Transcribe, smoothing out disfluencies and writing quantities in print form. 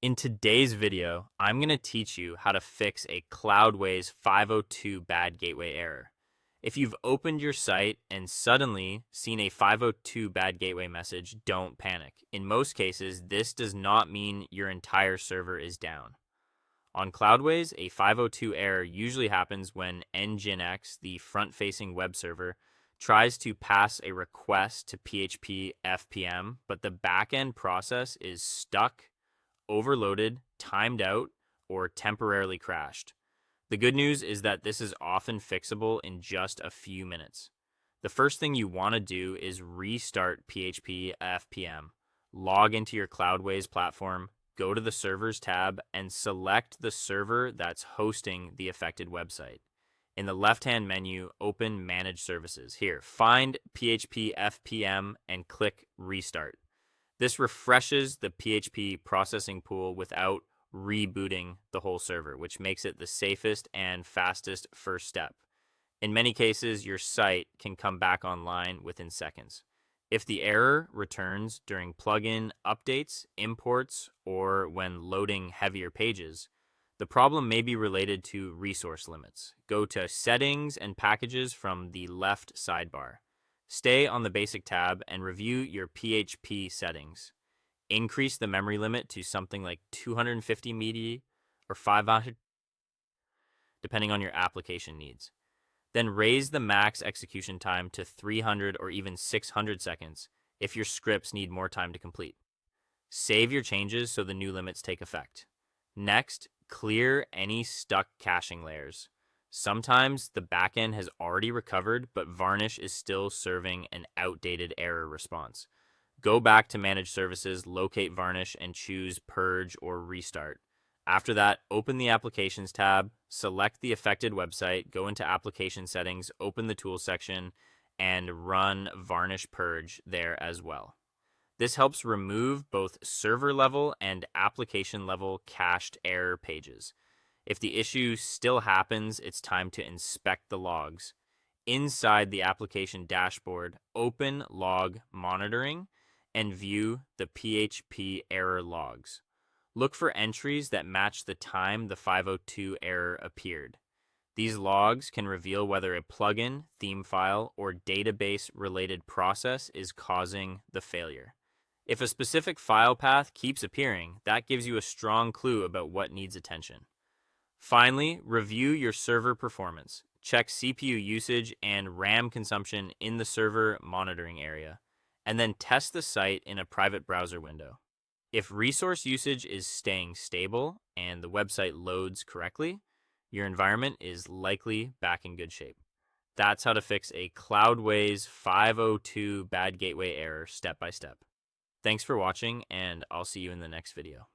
In today's video, I'm going to teach you how to fix a Cloudways 502 bad gateway error. If you've opened your site and suddenly seen a 502 bad gateway message, don't panic. In most cases, this does not mean your entire server is down. On Cloudways, a 502 error usually happens when Nginx, the front-facing web server, tries to pass a request to PHP FPM, but the backend process is stuck, overloaded, timed out, or temporarily crashed. The good news is that this is often fixable in just a few minutes. The first thing you want to do is restart PHP FPM. Log into your Cloudways platform, go to the Servers tab, and select the server that's hosting the affected website. In the left-hand menu, open Manage Services. Here, find PHP FPM and click Restart. This refreshes the PHP processing pool without rebooting the whole server, which makes it the safest and fastest first step. In many cases, your site can come back online within seconds. If the error returns during plugin updates, imports, or when loading heavier pages, the problem may be related to resource limits. Go to Settings and Packages from the left sidebar. Stay on the Basic tab and review your PHP settings. Increase the memory limit to something like 250 MB or 500, depending on your application needs. Then raise the max execution time to 300 or even 600 seconds if your scripts need more time to complete. Save your changes so the new limits take effect. Next, clear any stuck caching layers. Sometimes the backend has already recovered, but Varnish is still serving an outdated error response. Go back to Manage Services, locate Varnish, and choose Purge or Restart. After that, open the Applications tab, select the affected website, go into Application Settings, open the Tools section, and run Varnish Purge there as well. This helps remove both server-level and application-level cached error pages. If the issue still happens, it's time to inspect the logs. Inside the application dashboard, open Log Monitoring and view the PHP error logs. Look for entries that match the time the 502 error appeared. These logs can reveal whether a plugin, theme file, or database-related process is causing the failure. If a specific file path keeps appearing, that gives you a strong clue about what needs attention. Finally, review your server performance. Check CPU usage and RAM consumption in the server monitoring area, and then test the site in a private browser window. If resource usage is staying stable and the website loads correctly, your environment is likely back in good shape. That's how to fix a Cloudways 502 bad gateway error step by step. Thanks for watching, and I'll see you in the next video.